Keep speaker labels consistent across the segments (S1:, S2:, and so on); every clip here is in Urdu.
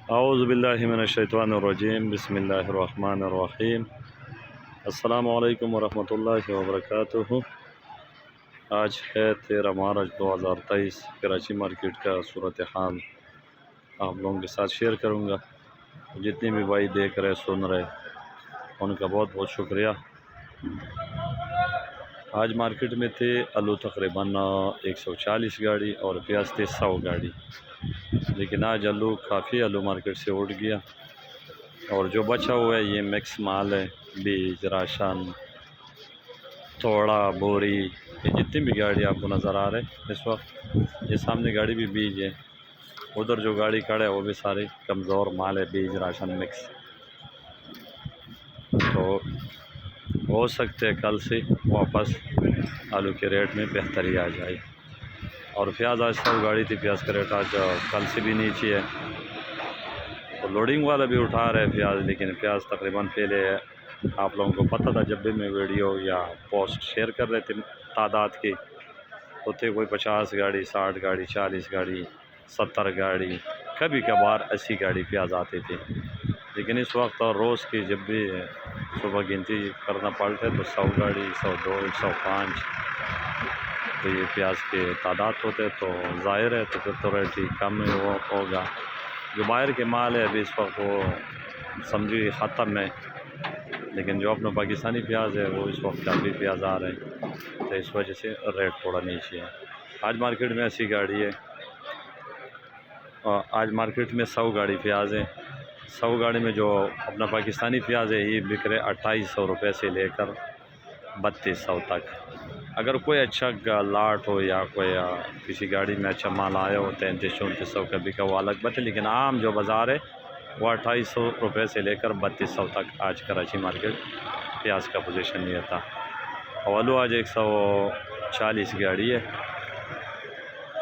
S1: اعوذ باللہ من الشیطان الرجیم، بسم اللہ الرحمن الرحیم۔ السلام علیکم ورحمۃ اللہ وبرکاتہ۔ آج ہے 13 مارچ 2023۔ کراچی مارکیٹ کا صورتحال آپ لوگوں کے ساتھ شیئر کروں گا۔ جتنے بھی بھائی دیکھ رہے سن رہے ان کا بہت بہت شکریہ۔ آج مارکیٹ میں تھے آلو تقریباً 140 گاڑی اور پیاز تھے 100 گاڑی، لیکن آج کافی آلو مارکیٹ سے اٹھ گیا، اور جو بچا ہوا ہے یہ مکس مال ہے، بیج، راشن، توڑا، بوری، یہ جتنی بھی گاڑی آپ کو نظر آ رہے اس وقت، یہ سامنے گاڑی بھی بیج ہے، ادھر جو گاڑی کھڑا ہے وہ بھی سارے کمزور مال ہے، بیج راشن مکس۔ تو ہو سکتے کل سے واپس آلو کے ریٹ میں بہتری آ جائے۔ اور پیاز آج 100 گاڑی تھی، پیاز کا ریٹ آج کل سے بھی نیچے ہے، تو لوڈنگ والا بھی اٹھا رہے پیاز، لیکن پیاز تقریباً پہلے آپ لوگوں کو پتہ تھا، جب بھی میں ویڈیو یا پوسٹ شیئر کر رہے تھے تعداد کے، ہوتے کوئی 50 گاڑی، 60 گاڑی، 40 گاڑی، 70 گاڑی، کبھی کبھار 80 گاڑی پیاز آتے تھے، لیکن اس وقت اور روز کی جب بھی صبح گنتی کرنا پڑتا ہے تو 100 گاڑی، 102، 105، تو یہ پیاز کے تعداد ہوتے، تو ظاہر ہے تو پھر تو ریٹ ہی کم وہ ہوگا۔ جو باہر کے مال ہے ابھی اس وقت وہ سمجھیے ختم ہے، لیکن جو اپنا پاکستانی پیاز ہے وہ اس وقت کافی پیاز آ رہے ہیں، تو اس وجہ سے ریٹ تھوڑا نیچے ہے۔ آج مارکیٹ میں 80 گاڑی ہے، آج مارکیٹ میں 100 گاڑی پیاز ہے۔ 100 گاڑی میں جو اپنا پاکستانی پیاز ہے یہ بک رہے 2800 روپے سے لے کر 3200 تک۔ اگر کوئی اچھا لاٹ ہو یا کوئی کسی گاڑی میں اچھا مال آیا ہو 3300-3400 کا بکا، وہ الگ بات ہے، لیکن عام جو بازار ہے وہ 2800 روپے سے لے کر 3200 تک آج کراچی مارکیٹ پیاز کا پوزیشن یہ تھا۔ اور آلو آج 140 گاڑی ہے،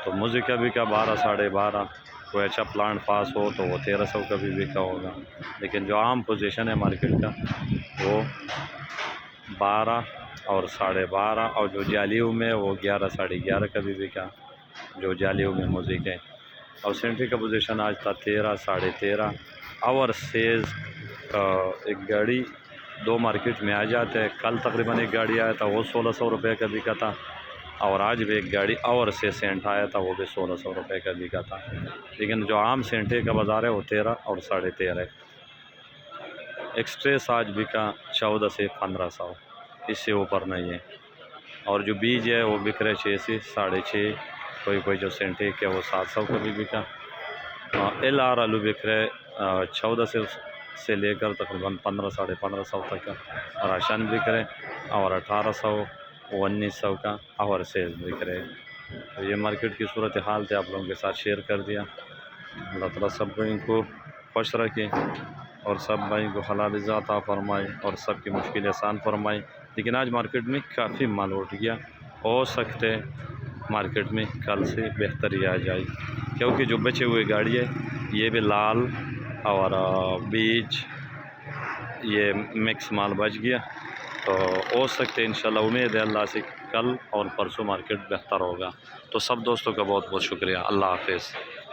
S1: تو مجھے کا بکا 12، 12.5۔ کوئی اچھا پلانٹ پاس ہو تو وہ 1300 کا بھی بکا ہوگا، لیکن جو عام پوزیشن ہے مارکیٹ کا وہ 12 اور 12.5، اور جو جالیو میں وہ 11، 11.5 کا بھی بکا، جو جالیو میں موزیک ہے۔ اور سینٹری کا پوزیشن آج تھا 13، 13.5۔ اور سیز ایک گاڑی 2 مارکیٹ میں آ جاتے ہیں، کل تقریباً ایک گاڑی آیا تھا وہ 1600 روپے کا بکا تھا، اور آج بھی ایک گاڑی اور سے سینٹ آیا تھا وہ بھی 1600 روپے کا بکا تھا، لیکن جو عام سینٹے کا بازار ہے وہ 13 اور 13.5 ہے۔ ایکسپریس آج بکا 14 سے 1500، اس سے اوپر نہیں ہے۔ اور جو بیج ہے وہ بک رہے 6 سے 6.5، کوئی جو سینٹیک ہے وہ 700 کا بھی بکا۔ ایل آر آلو بک رہے 14 سے لے کر تقریباً 15، 1550 تک کا راشن بک رہے، اور 1800، 1900 کا اور سیز بک رہے۔ تو یہ مارکیٹ کی صورتحال تھے، آپ لوگوں کے ساتھ شیئر کر دیا۔ اللہ تعالیٰ سب بھائیوں کو خوش رکھے، اور سب بھائیوں کو حلال رزق عطا فرمائے، اور سب کی مشکل آسان فرمائے۔ لیکن آج مارکیٹ میں کافی مال اٹھ گیا، ہو سکتے مارکیٹ میں کل سے بہتری آ جائے، کیونکہ جو بچے ہوئے گاڑی ہے یہ بھی لال اور بیج، یہ مکس مال بچ گیا، تو ہو سکتے انشاءاللہ امید ہے اللہ سے کل اور پرسوں مارکیٹ بہتر ہوگا۔ تو سب دوستوں کا بہت بہت شکریہ، اللہ حافظ۔